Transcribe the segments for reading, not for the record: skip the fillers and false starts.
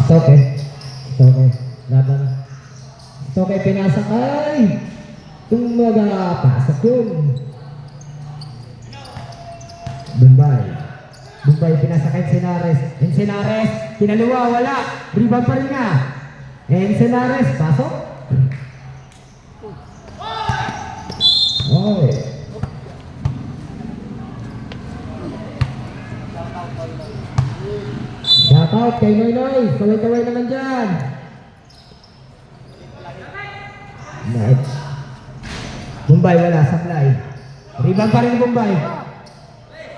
Stoke. Stoke. Laban. Stoke pinasakay. Tumaga. Pasok yun. Bombay. Bombay pinasakay Encenares. Encenares. Kinaliwa. Wala. Rebound pa rin nga. Encenares. Pasok. Oy. Shoutout kay Noy Noy. Kaway-kaway naman dyan. Nice. Bombay wala. Supply. Rebound pa rin Bombay.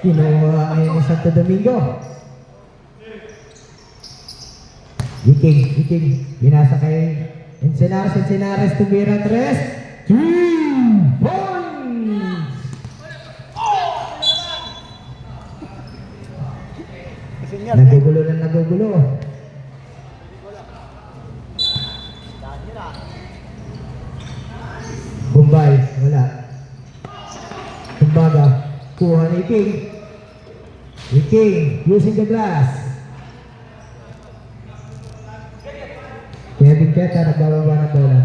Kinuha ay ni Santo Domingo. Iking. Binasa kay Encenares. Encenares tumira 3 points. Nagugulo. Bombay, wala. Kumbaga, kuha ni Iking, using the glass. Kevin Keta, nagbababa ng bola.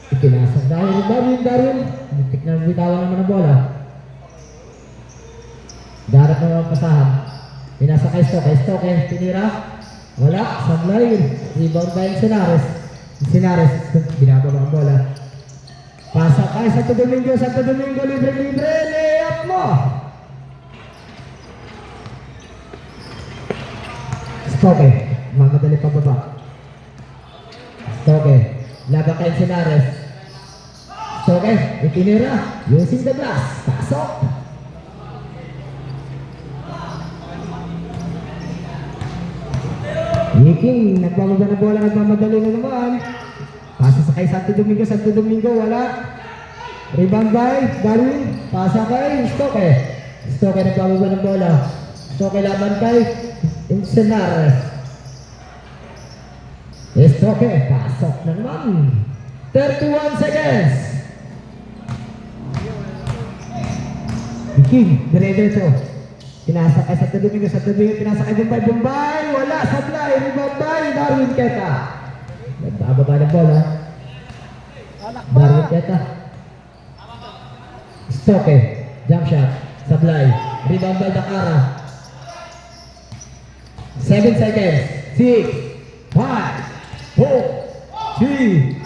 Ikinasag Darwin. Muntik na bitawan naman ng bola. Darap na naman pasahan. Pinasa kay Stoke, tinira. Wala, sablay. Rebound by Encenares, binababa ang bola. Pasa kay Santo Domingo, libre, layup mo. Stoke, mamadali pababa. Stoke, laga kay Encenares. Stoke, itinira, using the glass. Pasok. Iking, nagbababa na bola, nagmamadali na naman. Pasa sa kay Santo Domingo, wala. Rebound by Darwin, pasa kay Stoke. Stoke nagbababa ng bola. Stoke laban kay Encenares. Stoke, pasok na naman. 31 seconds. Iking, diretso. Pinasa kay Santo Domingo, pinasa kay Bombay, wala, supply, rebound by Darwin Keta. Nagbababa ng bola. Darwin Keta. Stoke, jump shot, supply, rebound by Dakara. 7 seconds. 6, 5, 4, 3,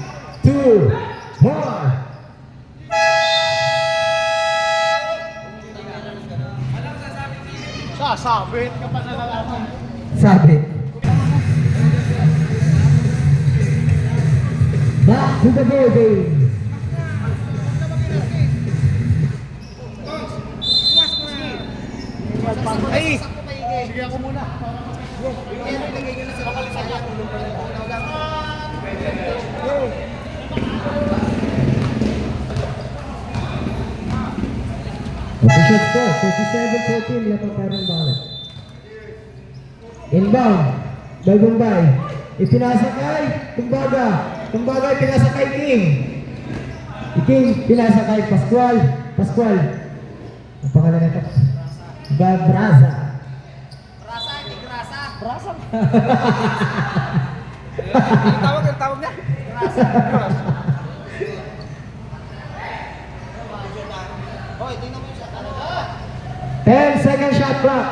2, 1. Sabit ka pa nalalaman. Sabit. Back to the ball game. Ay! Sige ako muna. Official score, 57-14, lapang parang balik. Inbound, by Bombay. Ipinasakay, Kumbaga, ipinasakay King, pinasakay Pascual. Ang pangalan nito? Braza. Brasa? Ang tawag niya? Brasa. Hoy, tingnan mo yung shot. 10 second shot clock.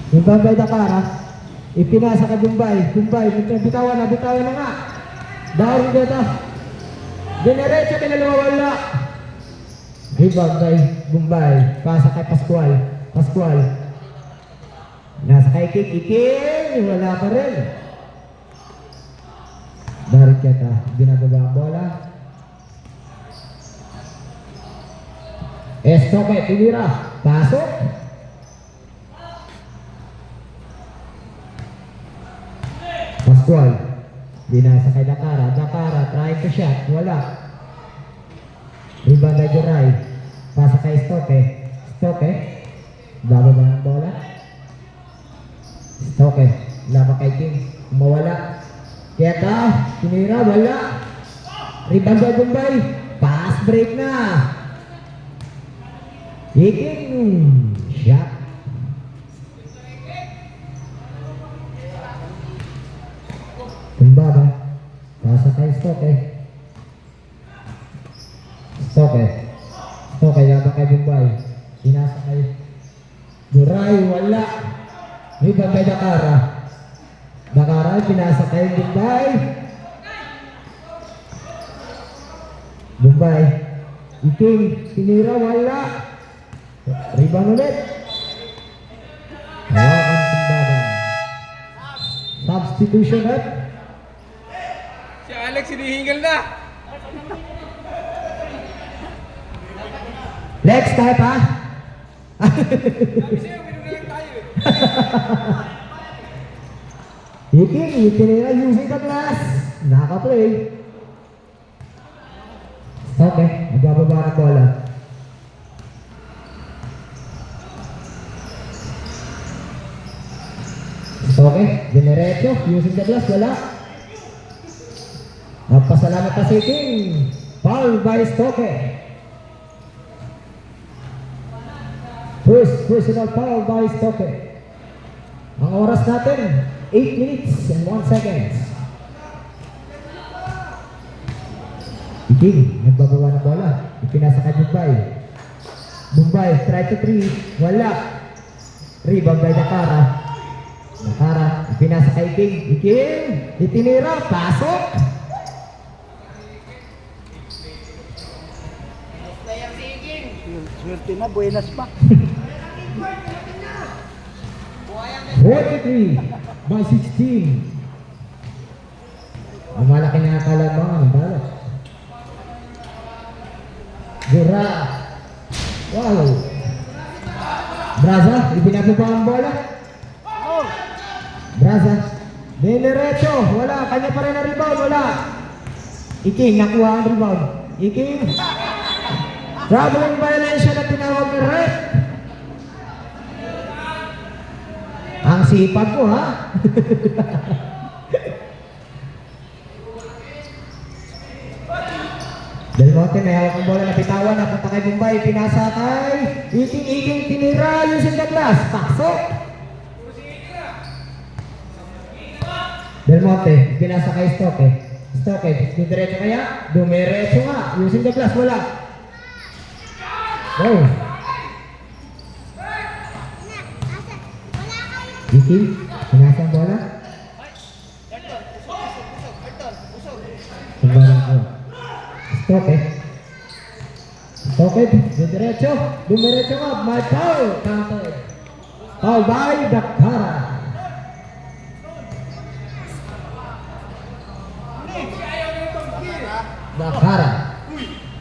Inbound by Dakara. Ipinasa ka Bombay, bitawan na nga. Darwin Keta. Dinerecho, kinalawala. Rebound by Bombay. Pasa kay Pascual. Nasa kay Iking. Wala pa rin. Darwin Keta. Binababa ang bola. Stoke, tinira. Pasok. Pascual. Binasa kay Dakara, trying to shot, wala. Rebound by Joray. Pasa kay Stoke. Bababa ng bola. Stoke. Laban kay King. Mawala. Keta. Tinira. Wala. Rebound by Bombay. Pass break na. Iking shot. Tumbaba. Pasa kay Stoke. Stoke. Stoke yata kay Bombay. Sinasa kay Duray. Wala. Rebound kay Dakara. Dakara pinasa kay Bombay. Bombay. Iking. Tinira. Wala. Rebound ulit. Hawakan Tumbaba. Substitution at Si Alex, hinihingal na. Lex, kaya pa? Kasi uminom na lang tayo eh. Iking, itinira using the glass. Naka-play. Okay, nagbababa na bola. Okay, dinerecho, using the glass, wala. Nagpasalamat pa si Iking. Foul by Stoke. First personal foul by Stoke. Ang oras natin, 8 minutes and 1 second. Iking, nagbababa ng bola. Ipinasa kay Bombay. Bombay, try to 3. Wala. Rebound by Dakara. Dakara, ipinasa kay Iking. Iking, itinira, pasok. Swerte na, buenas pa. 43 by 16. Ang malaki na kalabangan ng bala. Gura. Wow. Braza, ibinababa ang bola. Braza. Dinerecho, wala. Kanya pa rin ang rebound, wala. Iking, nakuha ang rebound. Iking. Traveling violation na tinawag ng ref. Ang sipag ko, ha? Del Monte, may hawak ang bola na bitawan. Napunta kay Bombay, pinasa kay Iking, tinira using the glass. Pasok! Del Monte, pinasa kay Stoke. Stoke, diretso kaya? Dumiretso nga. Using the glass, wala. Go! Iking, pinasa ang bola. Kumbarang ko. Stoke. Stoke, diretso. Dumiretso nga. May foul. Counted. Foul by Dakara. Dakara.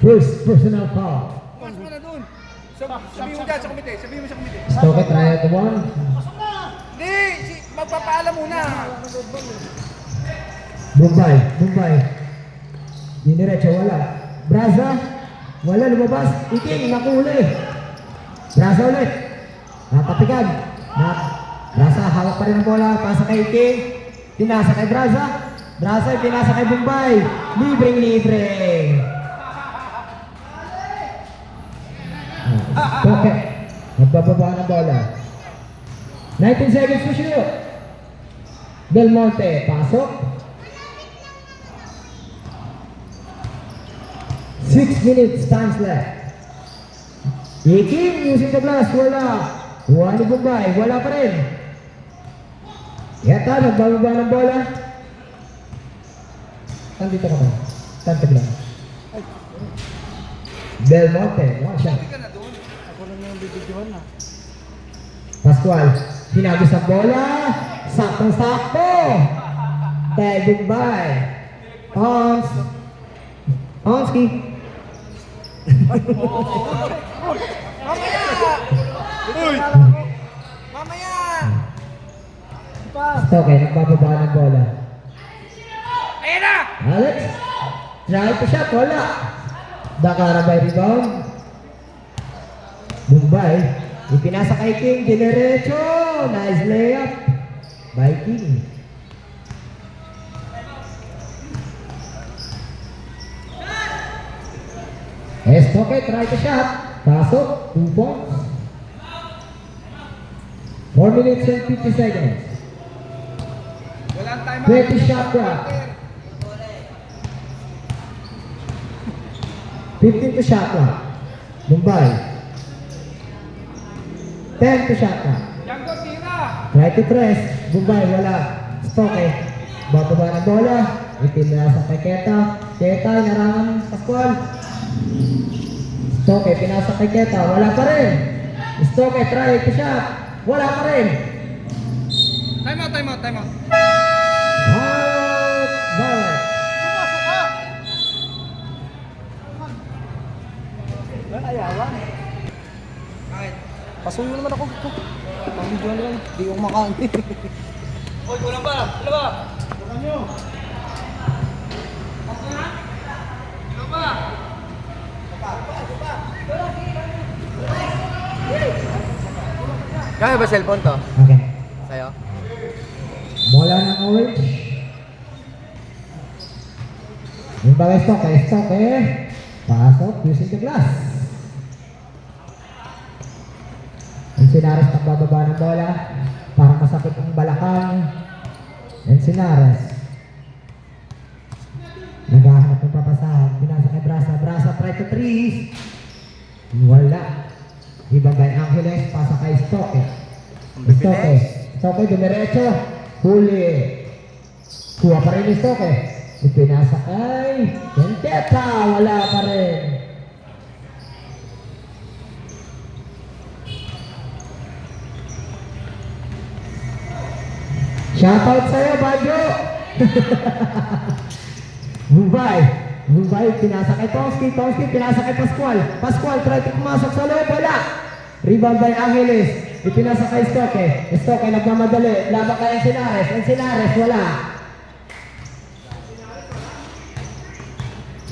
First personal foul. Pasok ka na dun. Sabihin mo dyan sa komite. Sabihin mo sa komite. Stoke try to one. Hindi, magpapaalam muna. Bombay. Diniretso, wala. Braza, wala, lumabas. Iking, nakuli. Braza ulit. Napatigan. Braza, hawak pa rin ang bola. Pasa kay Iking. Pinasa kay Braza. Braza, pinasa kay Bombay. Libreng. Okay. Nagbababa ng bola. 19 seconds to shoot. Del Monte, pasok. 6 minutes, times left. Iking using the glass, wala. Kuha ni Bombay, wala pa rin. Yata, nagbababa ng bola. Nandito ka ba? Tantag lang. Del Monte, one shot. Hindi ka na dun. Ako na yung bibigyan na. Pascual, sinagos ang bola. Saktong-sakto. Kay Bombay. Onski. Mamaya! Uy! Mamaya! Stoke, nagbababa ng bola. Ayan na! Alex, try to shot, wala. Dakara by rebound. Bombay, ipinasa kay King, dinerecho. Nice layup by King. Stoke, try to shot. Pasok, 2 points. 4 minutes and 50 seconds. Walang time 20 shot clock. 15 to shot clock. Mumbai. 10 to shot clock. Yango, tira! Try to press. Mumbai, wala. Stoke. Bababa ng bola. Ipinasa kay Keta. Keta, narangan Pascual. Stoke, pinasa kay Keta. Wala pa rin. Stoke, try to shot. Wala pa rin. Time out, time out, time out. Out. Ball. Pumasok ka! Ayawan. Kahit. Pasuyo naman ako. Pang-video naman. Di ko kumakain. Hoy, kulang ba? Kulang ba? Kulang nyo. Kulang ba? Kaya ba cellphone to? Okay. Sa'yo? Bola ng orange. Yung bagay Stoke. Pasok, using the glass. Encinares nagbababa ng bola. Para masakit ang balakang. Encinares. Naghahanap ng papasahan. Pinasa kay Brasa. Brasa try to 3. Wala. Ibabay Angeles. Pasa kay Stoke. Stoke dumiretso. Huli. Kuha pa rin ni Stoke. Ipinasa kay Kenteta. Wala pa rin. Shoutout sa'yo, Bajo! Mumbai, pinasa kay Tomsky, pinasa kay Pascual, try to pumasok sa loob, wala! Rebound by Angeles, ipinasa kay Stoke, nagmamadali, laban kay Encinares, wala!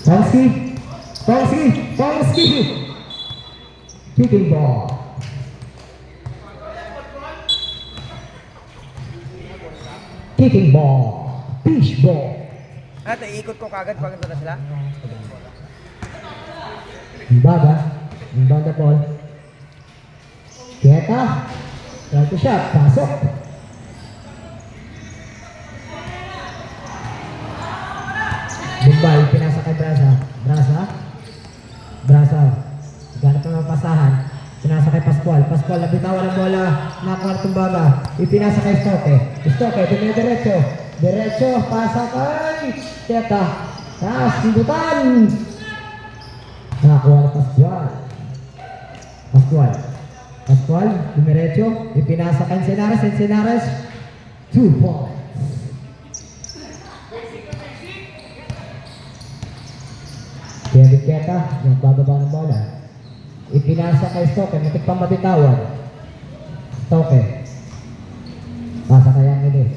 Tomsky! Kicking ball. Kicking ball. Fish ball. Ate, ikot ko kagad pag ito na sila. Baga. Inbound the ball. Keta. Try to shot. Pasok. Mumbai. Pinasa kay Brasa. Ganap na mapasahan. Pinasa kay Pascual, nabitawan ng bola, nakuha ng baga, ipinasa kay Stoke, diretso, pasa kay Keta, taas, sindutan, nakuha ng Pascual, diretso, ipinasa kay Encinares, 2 points. Keta, nagbababa ng bola. Ipinasa kay Stoke, natik pang mabitawan. Stoke. Pasa kay Angeles,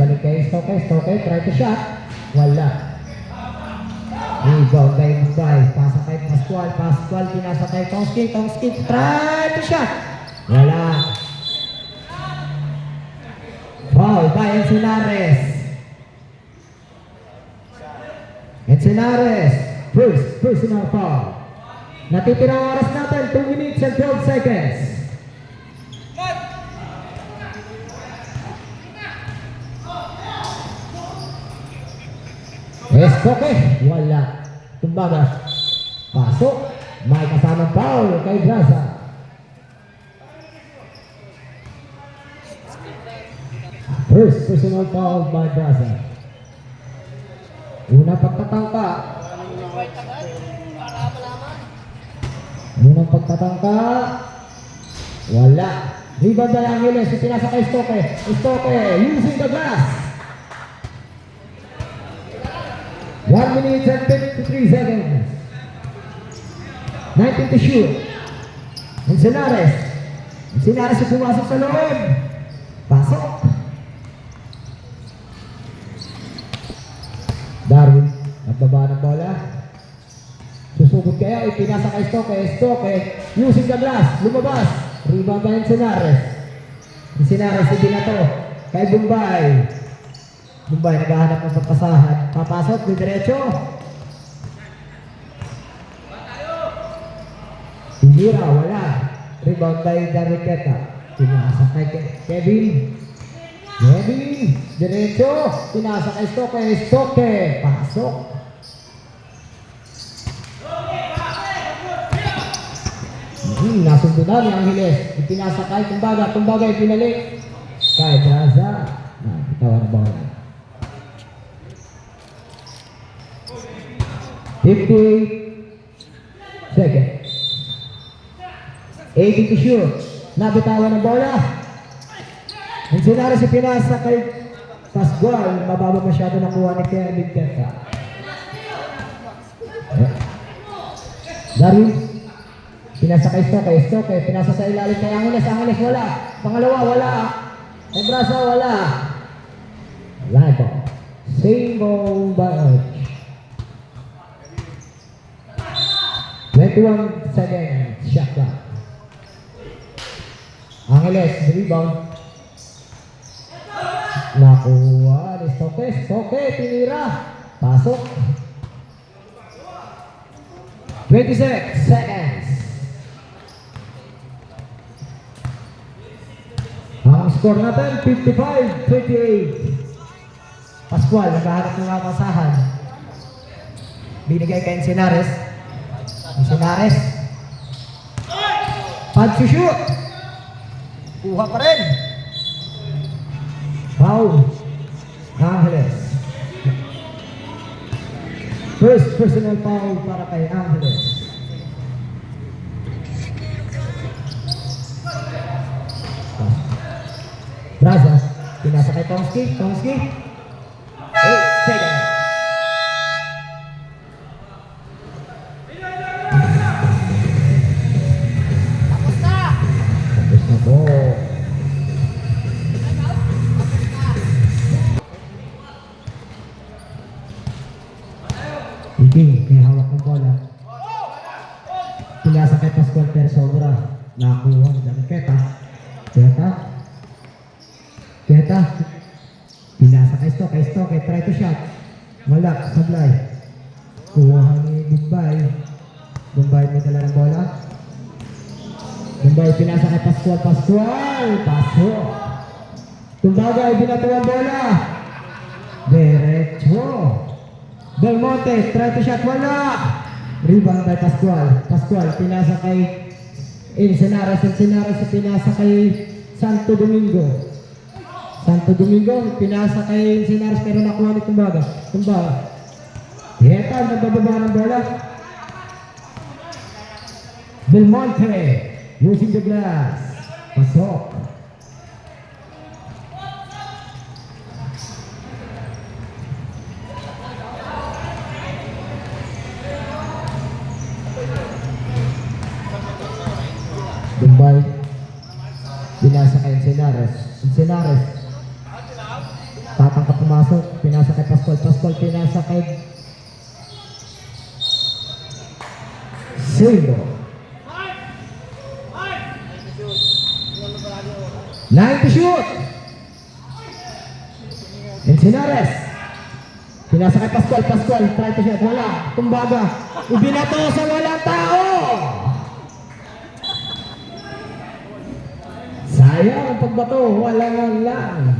balik kay Stoke, try to shot. Wala. Rebound kay Mumbai. Pasa kay Pascual, pinasa kay Tomsky, try to shot. Wala. Foul by Encinares. First personal foul. Natitirang oras natin, 2 minutes and 12 seconds. Stoke, wala. Tumbaga. Pasok. May kasamang foul kay Brasa. First personal foul by Brasa. Unang pagtatangka. Wala. Rebound by Angeles, ipinasa kay Stoke, using the glass. 1 minute and 53 seconds. 19 to shoot. Encinares yung pumasok sa loob. Pasok. Darwin, nagbaba ng bola. Susugod kaya, ipinasa kay Stoke, using the glass, lumabas. Rebound by Encinares, hindi na to. Kay Mumbai, naghahanap ng papasahan. Papasok, diretso. Tinira, wala. Rebound by Dariketa. Pinasa kay Kevin. Kevin, diretso. Pinasa kay Stoke. Stoke, pasok. Nasundo na ni Angeles. Ipinasa kay Tumbaga ipinalik. Kay Braza. Bitawan na bola. 50 seconds. 80 to shoot. Nabitawan ng bola. Ang sinari si pinasa kay Pascual. Mababa masyado nakuha ni Kevin Kenta. Darius. Pinasa kay Stoke. Pinasa sa ilalim kay Angeles. Angeles wala. Pangalawa wala. Kay Braza wala. Wala ito. Same ball by Arch. 21 seconds. Shot clock. Angeles, rebound. Nakuha ni Stoke, tinira. Pasok. 26 seconds. Ang score natin, 55-38. Pascual, naghahanap ng mga pasahan. Binigay kay Encinares. Encinares. Pag-shoot. Kuha pa rin. Foul. Angeles. First personal foul para kay Angeles. Braza. Pinasa kay Tomsky. 8 seconds. Tapos na po. May hawak ng bola. Pinasa kay Pascual pero sobra. Nakakuha ni Dariketa. Keta. Pinasa kay Stoke. Try to shot. Wala. Sablay. Kuha ni Bombay. Bombay may dala ng bola. Bombay pinasa kay Pascual. Pasok. Tumbaga binato ang bola. Diretso. Belmonte, try to shot, wala! Rebound by Pascual, pinasa kay Encinares, pinasa kay Santo Domingo, pinasa kay Encinares pero nakuha ni Tumbaga. Dieta, nagbababa ng bola. Belmonte, using the glass. Pasok. Bombay. Pinasa kay Encinares. Tatangkap pumasok. Pinasa kay Pascual. Pinasa kay Silvo. 9 to shoot. Encinares. Pinasa kay Pascual. Try to shot. Wala. Tumbaga. Ibinato sa walang tao. Sayang ang pagbato, wala lang.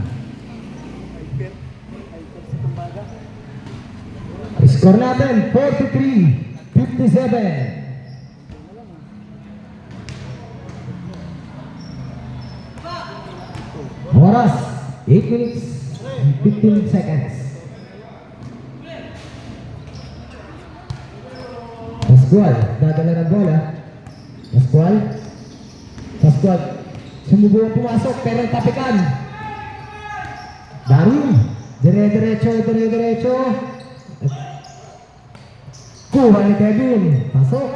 Score natin, 43-57. Oras, 8 minutes and 15 seconds. Pascual, dadala ng bola. Pascual. Sumubukan pumasok pero tapikan. Darin. Dire-diretso. Kuha ni Kevin. Pasok.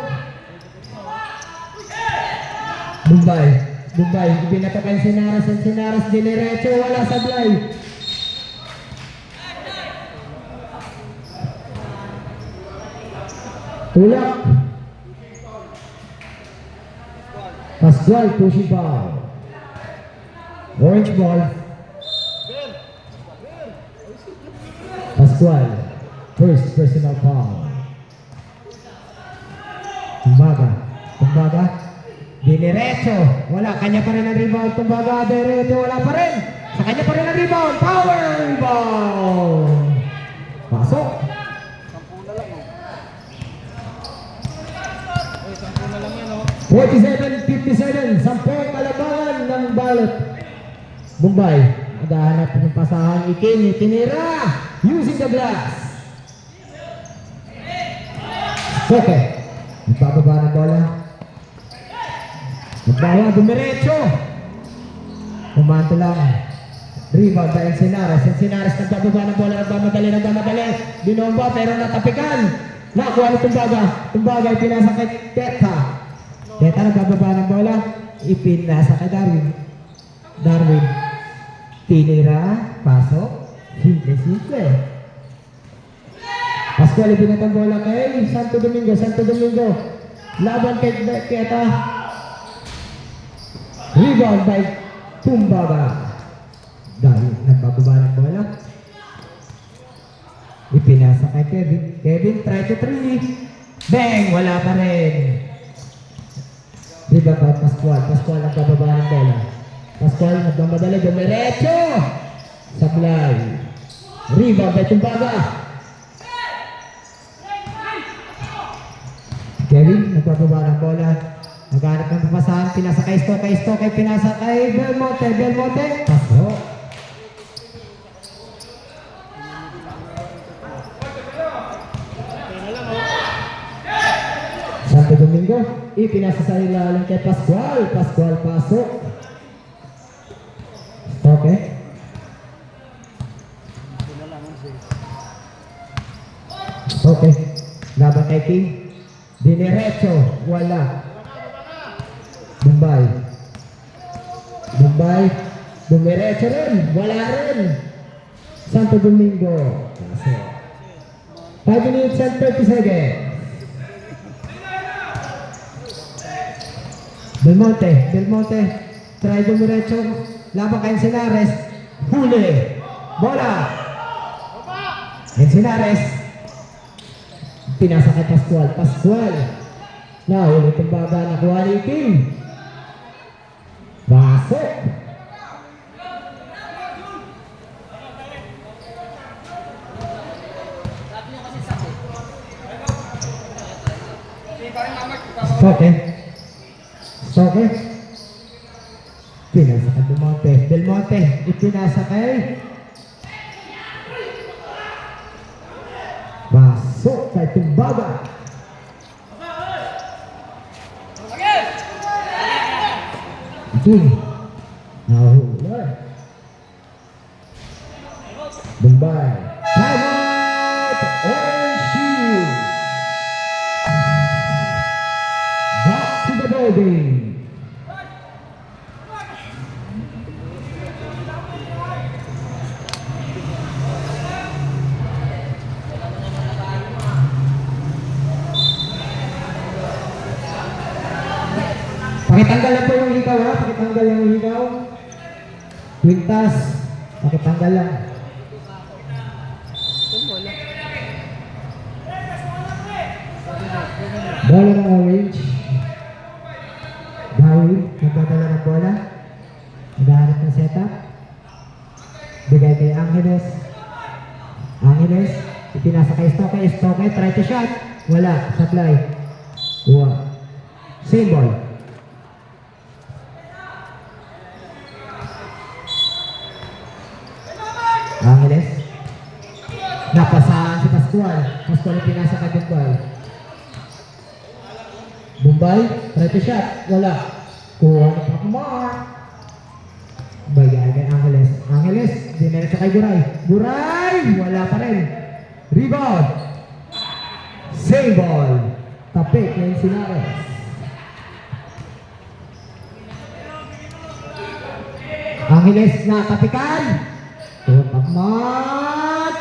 Bombay. Ibinato kay Encinares. Diretso. Wala sablay. Tulak. Pascual pushing ball. Orange ball. Pascual. First personal foul. Tumbaga. Diniretso. Wala. Kanya pa rin ang rebound. Tumbaga. Diretso. Wala pa rin. Sa kanya pa rin ang rebound. Power rebound. Pasok. 10 na lang, oh. Ay, 10 na lang yan, oh. 47-57. 10 kalabangan ng balot. Bombay. Naghahanap ng pasahan. Itinira. Using the glass. Okay. Nagbababa ng bola. Nagbawa. Dumiretso. Kumanto lang. Rebound by Encinares. Encinares nagbababa ng bola. Nagmamadali. Binomba pero natapikan. Nakuha na Tumbaga. Tumbaga ipinasa kay Teta. Teta nagbababa ng bola. Ipinasa kay Darwin. Tinira. Pasok. Simple. Pascual ibinatang bola kay Santo Domingo. Laban kay Teta. Rebound by Tumbaga. Dahil nagbababa ng bola. Ipinasa kay Kevin. Kevin try to 3. Bang! Wala pa rin. Rebound by Pascual. Pascual nagbababa ng bola. Pascual nagmamadali. Dumiretso! Sablay. Rebound by Tumbaga. Kevin nagbababa ng bola. Naghanap ng papasahan. Pinasa kay Stoke. Pinasa kay Belmonte. Pasok. Santo Domingo, ipinasa sa ilalim kay Pascual. Pascual pasok. Okay. Okay. Laban kay King. Diniretso. Wala. Bombay. Dumiretso rin. Wala rin. Santo Domingo. Pasok. 5 minutes and 30 seconds. Belmonte, try dumiretso, laban kay Encinares, huli, bola, Encinares, pinasa kay Pascual, nahuli Tumbaga, nakuha ni King, pasok, Stoke. Pinasa kay Belmonte. Ipinasa kay pasok kay Tumbaga. King. Nahuli. Bombay. Time out. Orange Shield. Back to the building. Pakitanggal lang po yung higaw, ha? Pakitanggal lang yung higaw. Quintas. Pakitanggal lang. Bola ng orange. Darwin, nagdadala ng bola. Naghahanap ng setup. Bigay kay Angeles. Ipinasa kay Stoke. Try to shot. Wala. Supply. Kuha. Same ball. Angeles. Napasahan si Pascual. Pinasa kay Bombay. Try to shot. Wala. Kuha na pa Mark. Bagay kay Angeles. Dinerecho kay Guray. Wala pa rin. Rebound. Same ball. Tapik ng Encinares. Angeles na tapikan. Tupak mat.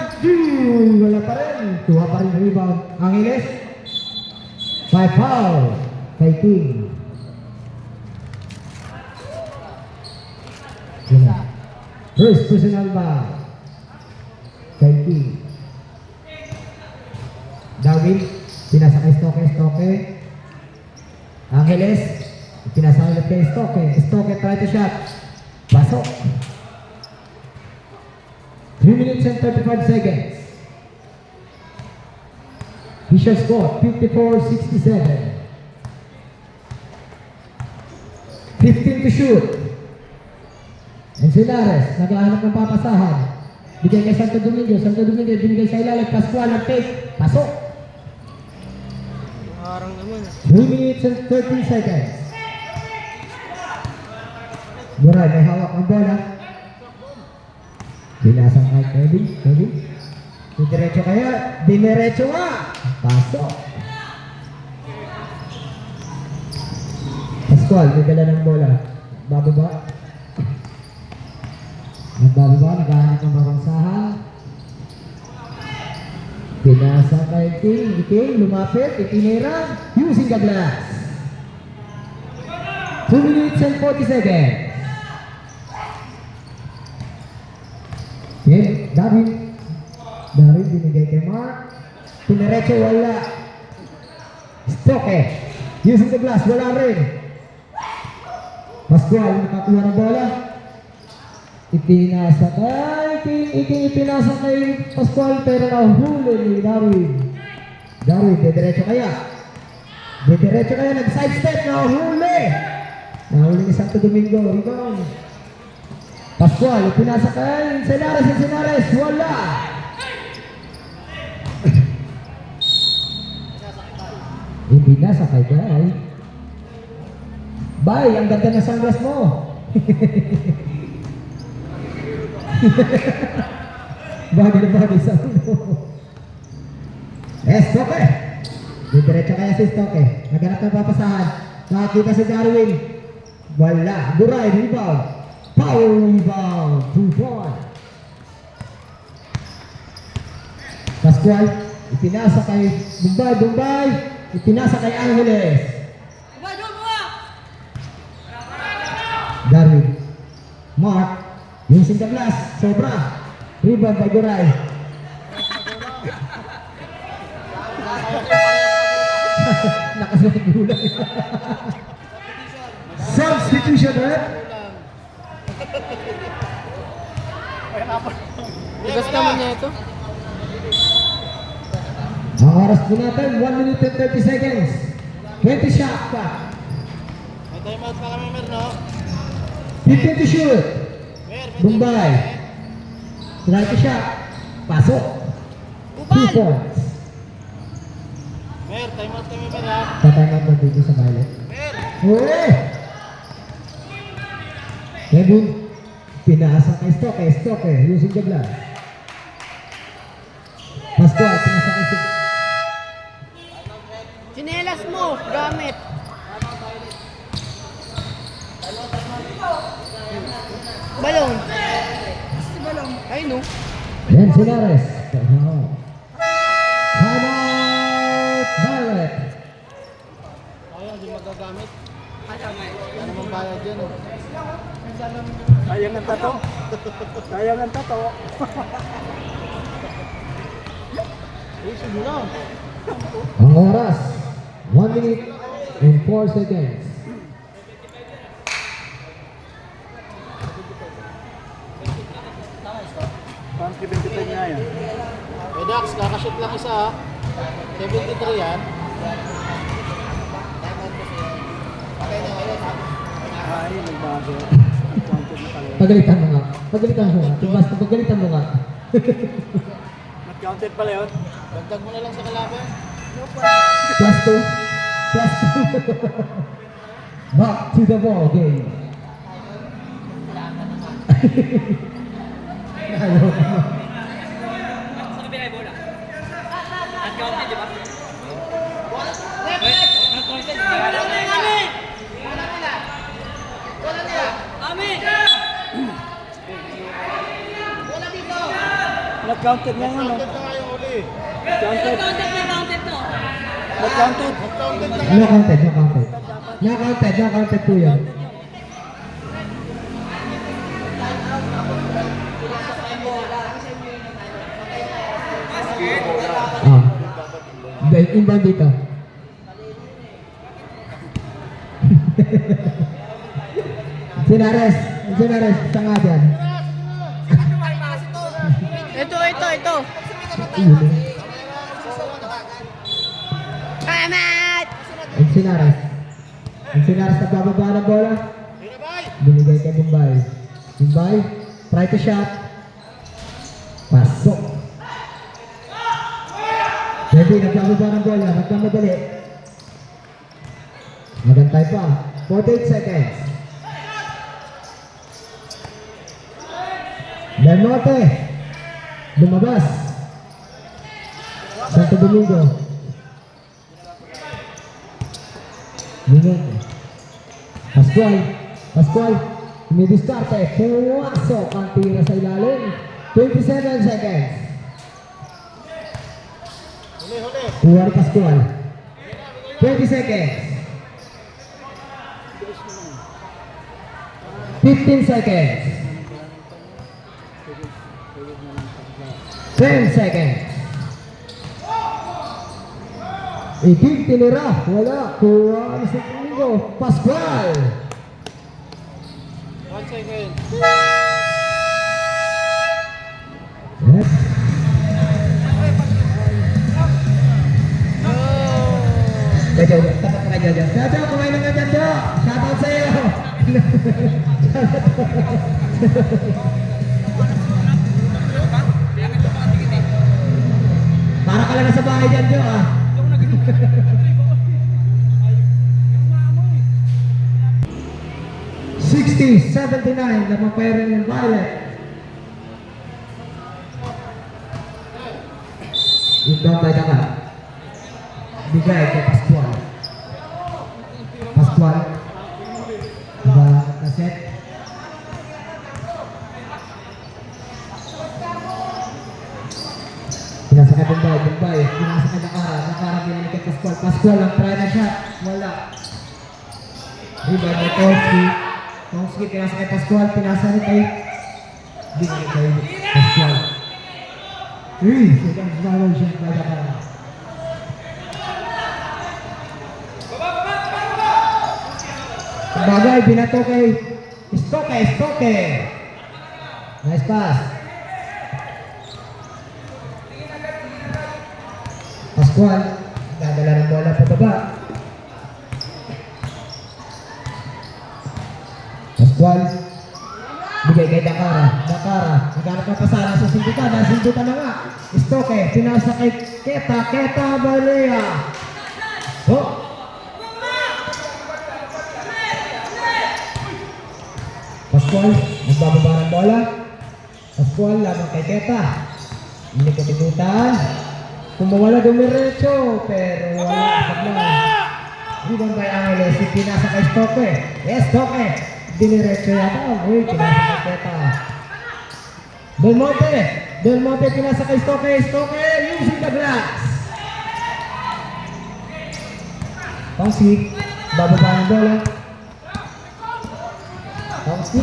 Wala pa rin. Tuha pa rin rebound. Angeles. 5 foul. Kay King. First personal foul. Kay King. Darwin. Pinasa kay Stoke. Angeles. Pinasa ulit kay Stoke. Stoke try to shot. Pasok. 3 minutes and 35 seconds. Fisher score, 54-67. 15 to shoot. Encilares, naghahanap ng papasahan. Bigay kay Santo Domingo. Santo Domingo, binigay sa ilalim. Pascual ang take. Pasok. Harang naman. 3 minutes and 13 seconds. Buray, may hawak ang bola. Binasang kay Kevin. Kevin. Diretso kaya. Dinerecho nga. Pasok. Pascual, may dala ng bola. Bababa. Nagbababa, naghahanap ng mabansahan. Pinasa kay King. King, lumapit. Itinira. Using the glass. 2 minutes and 40 seconds. Okay, David. David binigay kay Mark. Pinarecho, wala. Stoke. Using the glass, wala rin. Pascual, nakakuha ng bola. Ipinasa kay King. King ipinasa kay Pascual pero nahuli ni David. David, dediretso kaya. Dediretso kaya, nag-sidestep, nahuli. Nahuli ni Santo Domingo. Rebound. Pascual, ipinasa kay Encilares, wala. Ipinasa kay Bay. Bay, ang ganda ng sunglass mo. Bagay na bagay sa ulo. Stoke. Diretso kaya si Stoke. Naghanap ng papasahan. Nakakita si Darwin. Wala. Buray, rebound. Power rebound. 2 points. Pascual, ipinasa kay Bumbay. Ipinasa kay Angeles. Darwin. Mark. Using the glass. Sobra. Rebound by Buray. Nakasunod gulay. Substitution, eh? Tigas naman niya ito. Ang oras po natin, 1 minute and 30 seconds. 20 shot pa. May time out na kami, Mer, no? 15 to shoot. Bombay. Try to shot. Pasok. 2 points. Mer, time out kami, Mer, ha? Tatime out na dito sa Violet. Mer! Uy! Kevin, pinasa kay Stoke, using the glass. Pascual, pinasa kay Stoke. Sinelas mo, gamit. Balon. Si balon. Ay no. Encilares. Time out, Violet. Ayaw, hindi magagamit. Wala naman bayad dyan, oh. Sayang ang tato. Sayang ang tato. Uy, sige lang. Ang oras, 1 minute and 4 seconds. Parang 73 nga yan. Eh, Dax, kakashoot lang isa, ha? 73 yan. Ay, nagbago. Counted na pala. Pagalitan mo nga. Pagalitan mo nga. Basta pagalitan mo nga. Nag-counted pala yun. Dagdag mo na lang sa kalaban. Plus 2. Plus 2. Back to the ball game. Ayaw ka mo. Nag-counted nga yun, no? Counted na nga yung uli. Nag-counted. Nag-counted. Counted na nga. No counted, no counted. No counted, no counted po yun. Inbound dito. Sinares, isa nga dyan. Ito. Salamat! Sinares na bababa ng bola. Binigay kay Bombay. Bombay, try to shot. Pasok. Kevin, nagbababa ng bola, nagmamadali. Magantay pa. 48 seconds. Lemote. Lumabas. Santo Domingo. Mingon. Pascual. Umidiskarte. Pumasok ang tira sa ilalim. 27 seconds. Kuha ni Pascual. 20 seconds. 15 seconds. 10 seconds. Iging tinira. Wala. Kuha ni Santo Domingo. Pascual. 1 second. Yes. Jojo, tapat ka Jojo. Jojo, kumain na nga Jojo. Shoutout sa'yo. Para ka lang nasa bahay dyan, Jo, ah. $60-79, lamang pa rin yung Violet. Inbound by Dakar. Bigay kay Pascual. Diba, naset? Pinasakay Bombay. Pinasakay Dakar binalik kay Pascual ang try na shot. Wala. Diba, may Tomski, pinasakay Pascual. Pinasakay kay binalik kay Pascual. Second foul shot by Dakar. Bagay, binato kay Stoke. Nice pass. Pascual, dadala ng bola pababa. Pascual, bigay kay Dakara. Naghanap ng pasara sa sindutan. Nasindutan na nga. Stoke, pinasa kay Keta Balea. Oh! Pascual, nagbababa ng bola. Pascual, lamang kay Keta. Hindi ko tinutan. Kung mawala dumiretso, pero wala. Rebound by Angeles, pinasa kay Stoke. Yes, Stoke. Diniretso yata. Uy, pinasa kay Keta. Del Monte, pinasa kay Stoke. Stoke, using the glass. Pangsi, bababa ng bola. Pangsi.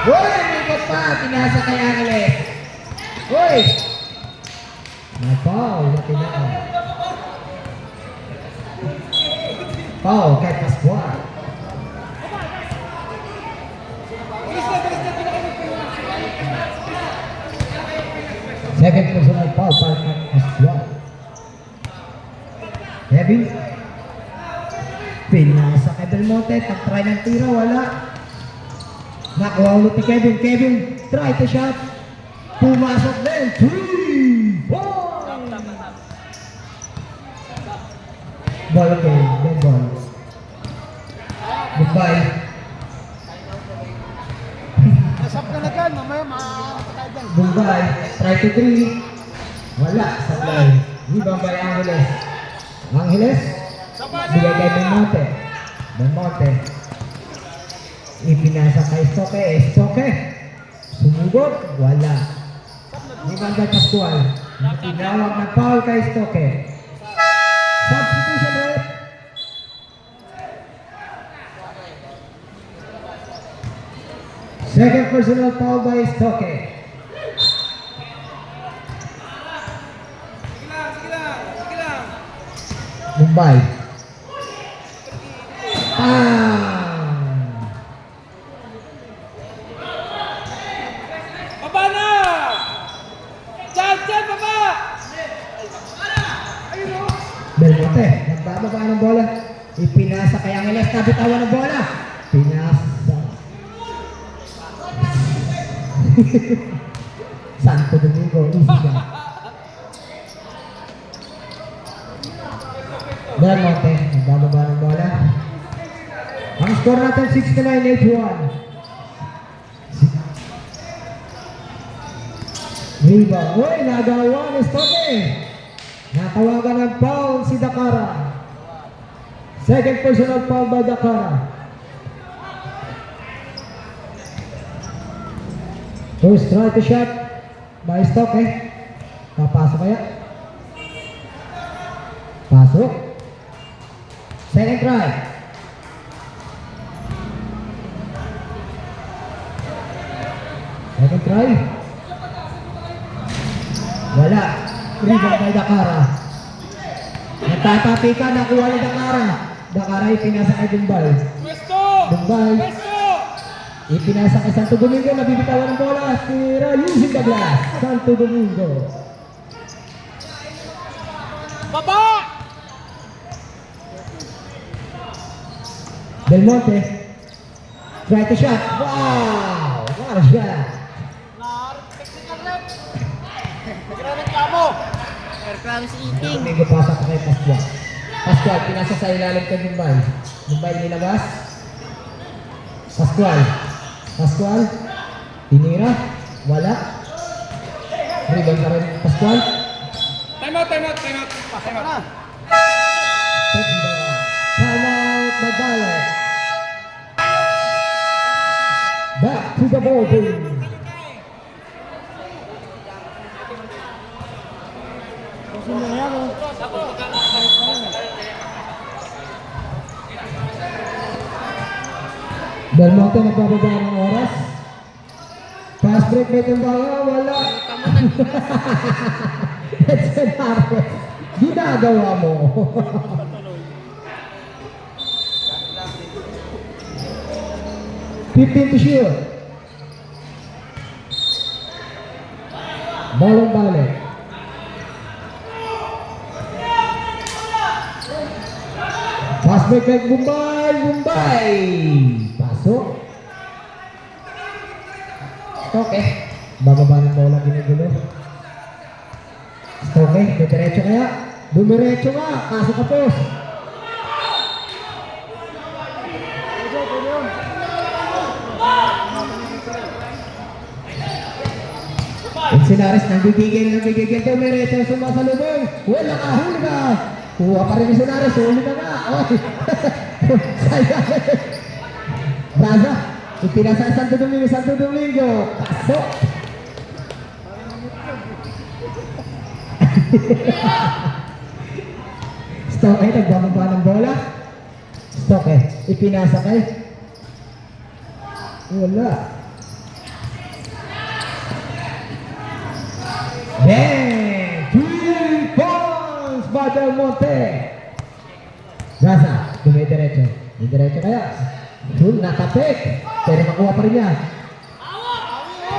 Uy, likot pa. Pinasa kay Angeles. Uy! Foul na tinaan. Foul kay Pascual. Second personal foul para kay Pascual. Kevin. Pinasa kay Del Monte. Tag-try ng tira. Wala. Nakuha ulit ni Kevin. Kevin, try to shot. Pumasok din. 3-1. Ball game, dead ball. Goodbye. Nasap ka na dyan, mamaya makakatayo dyan. Goodbye. Try to 3. Wala. Supply. Rebound by Angeles. Angeles. Bigay kay Del Monte. Ipinasa kay Stoke. Stoke. Sumugod. Wala. Rebound by Pascual. Tinawag ng foul kay Stoke. Substitution rate. Second personal foul by Stoke. Mumbai. Bang! Baba na! Diyan, baba! Belmonte, nagbababa ng bola. Ipinasa kay Angeles, nabitawan ng bola. Pinasa. Santo Domingo, easy siya. Belmonte, nagbababa ng bola. Ang score natin 69-81. Riba, uy, nagawa ni Stoke. Natawagan ng foul si Dakara. Second personal foul by Dakara. First try to shot by Stoke. Papasok kaya? Pasok. Second try. Second try. Wala. Rebound by Dakara. Nagtatapi ka, nakuha ni Dakara. Dakara ipinasa kay Dumbay. Dumbay. Ipinasa kay Santo Domingo, nabibitawan ng bola. Tira using the glass. Santo Domingo. Baba! Belmonte. Try to shot. Wow! What a shot. Aircraft eating. Domingo pasa pa kay Pascual. Pascual, pinasa sa ilalim kay Dumbay. Dumbay nilabas. Pascual. Pascual. Tinira. Wala. Rebound pa rin. Pascual. Time out. Time out by Violet. Back to the ball game. Belmonte nagbababa ng oras. Fast break may tumbaga, wala. Edson Harvest, ginagawa mo. Fifteen to shoot. Balong balik. Fast break kay Bombay. Pasok. Stoke. Bababa ng bola, ginugulo. Stoke, diretso kaya? Dumiretso nga, kaso kapos. Sinares nanggigigil. Dumiretso, sumasalubong. Wala ka, huli ka. Kuha pa rin ni Sinares, huli ka nga. Oy. Sayang. Braza, ipinasa Santo Domingo. Pasok. Stoke, nagbababa ng bola. Stoke, ipinasa kay. Wala. Bang! 3 points by Belmonte. Braza, dumidiretso. Diretso kaya. Yun, nakapit. Pero makuha pa rin niya.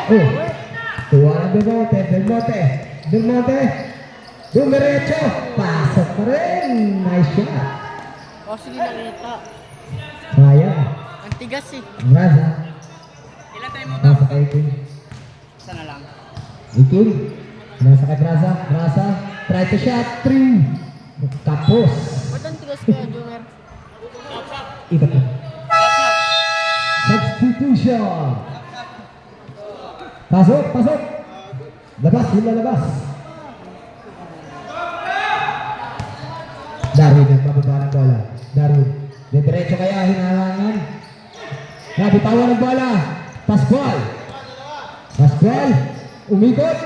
Oh, tuwa ng Belmonte. Dumiretso. Pasok pa rin. Nice shot. O, sige nakita. Sayang. Ang tigas eh. Braza. Ilan tayo mo Nasa kay Iking. Isa na lang. Iking. Nasa kay Braza. Try to shot. 3. Tapos. Ba't ang tigas kaya, Jumer? Iba po. Substitution. Pasok. Labas. Darwin ang pababa ng bola. Darwin. Diretso kaya, hinahangan. Nabitawan ng bola. Pascual. Umikot.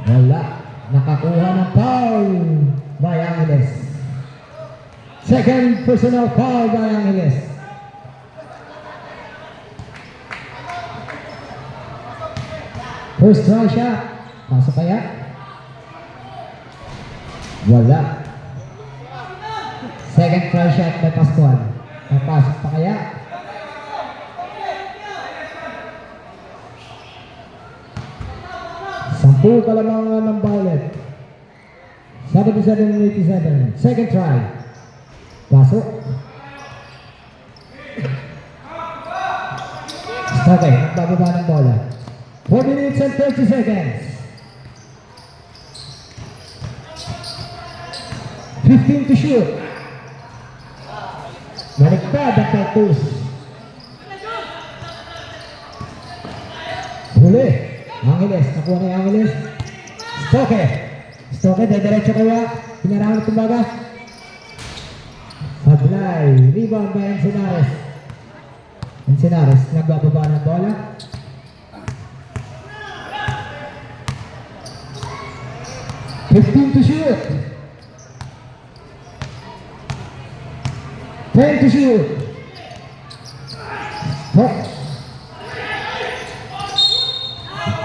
Wala. Nakakuha ng foul by Angeles. Second personal foul by Angeles. First try shot. Pasok kaya? Wala. Second try shot by Pascual. Papasok pa kaya? Sampu ka lamang ng Violet. 77-87. Second try. Pasok. Okay, nagbababa ng bola. 4 minutes and 30 seconds. 15 to shoot. Baliktad ang Petrus. Huli. Angeles. Nakuha na yung Angeles. Stoke. Stoke, diretso kaya. Pinarangan ng tumbaga. Sablay. Rebound by Encinares. Encinares. Nagbababa ng bola. To shoot. 10 to shoot. Stop.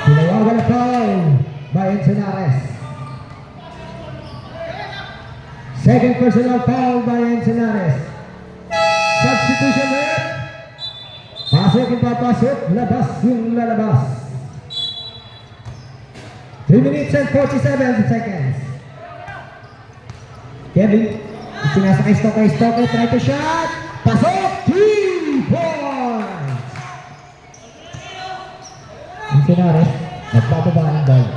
Tinawagan na foul by Encinares. Second personal foul by Encinares. Substitution rate. Pasok yung papasok. Labas yung lalabas. 3 minutes and 47 seconds. Kevin, sinasakay Stoke, try to shot. Pasok! 3 points! Encinares, nagpapaba ng ball.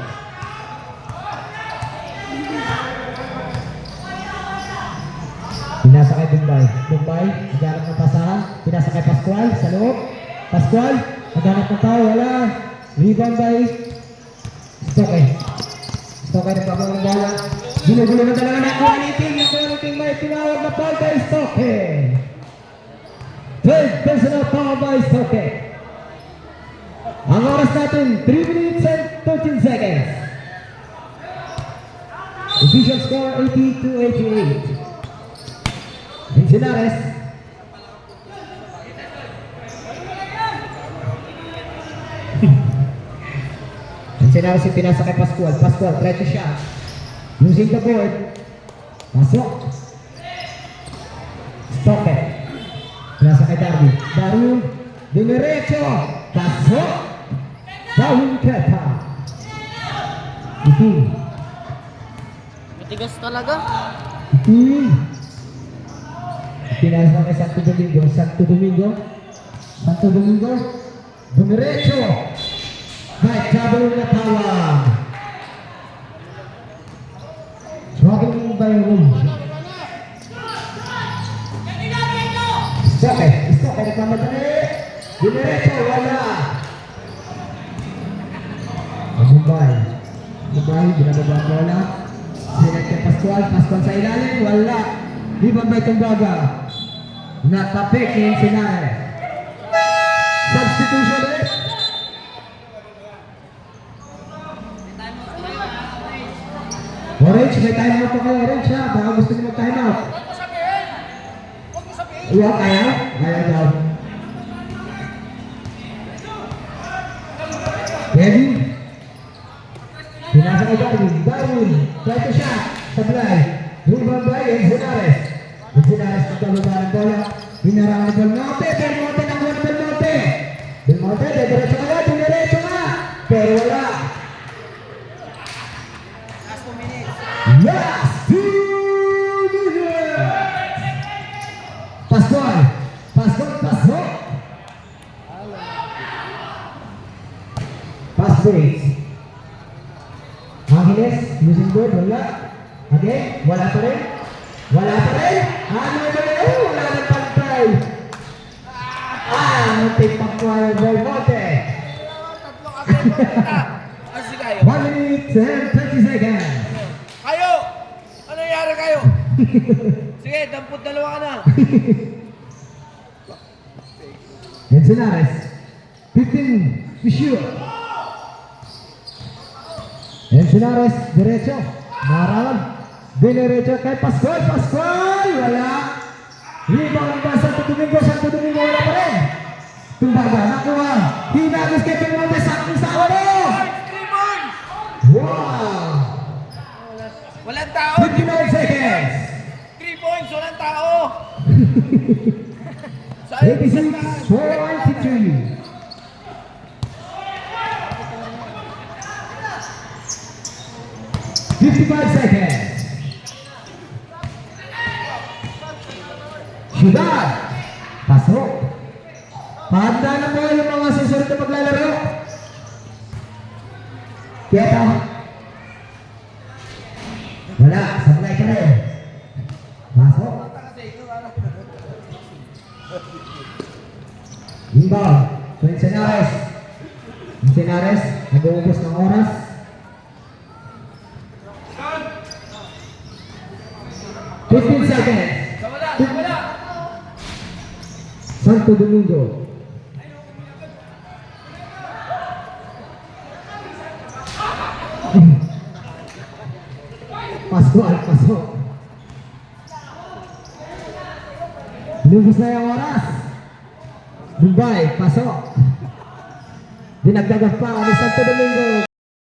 Pinasakay Bombay, naghanap ng pasahan. Pinasakay Pascual sa loob. Pascual, naghanap ng tao, wala. Rebound by Stoke. Stoke nagpapaba ng bola. Ginugulo na talaga ng quality may tinawag na foul by Stoke. Third personal foul by Stoke. Ang oras natin, 3 minutes and 13 seconds. Official score 80-88. Encinares. Encinares yung pinasa kay Pascual. Pascual, try to shot. Using the board. Pasok. Stoke. Pinasa kay Darby. Darby. Dinerecho. Pasok. Darwin Keta. Iti. Matigas talaga. Iti. Pinasa kay Santo Domingo. Santo Domingo. Santo Domingo. Dinerecho. By double na tawag. Dropping by Rouge. Stoke. Stoke nagmamadali. Dinerecho. Wala. Bombay. Bombay. Binababa ang bola. Sinet kay Pascual. Pascual sa ilalim. Wala. Di ba may tumbaga? Natapik yung Encinares. Substitution rate. Orange, may time out po kayo. Orange ha. Baka gusto niyo mag-time out. Iya, kaya? Kaya daw. Kevin. Pinasa kay Darwin. Darwin. Try to shot. Sablay. Rebound by Encinares. Encinares nagkababa ng bola. Hinarangan ng Belmonte. Belmonte nakuha ng Belmonte. Belmonte, diretso ka na. Diretso ka. Pero wala. Last 2 minutes! Pascual! Pascual, pasok! Pass breaks. Angeles, using board, wala. Again, wala pa rin. Wala pa rin. Ano ba yun? Wala ng pantay. Muntik Pascual, Belmonte. 1 minute and 30 seconds. Kayo! Ano nangyari kayo? Sige, dalawa ka na. Encinares, 15 to shoot. Encinares, derecho. Naral. Dinerecho kay Pascual. Pascual! Wala. Rebound ba Santo Domingo? Santo Domingo wala pa rin. Tumbaga, nakuha. Hinagos kay Belmonte sa ulo. Wow! Walang tao! 59 seconds. 3 points, walang tao! 86-43. Fifty-five seconds. Syudad. Pasok. Pahanda na po yung mga susunod na maglalaro. Keta. Wala. Sablay ka rin. Pasok. Inbound. Quincenares. Quincenares. Nag-uubos ng oras. Fifteen seconds. Santo Domingo. Pascual, pasok. Lubos na yung oras. Mumbai, pasok. Dinagdagan pa ni Santo Domingo.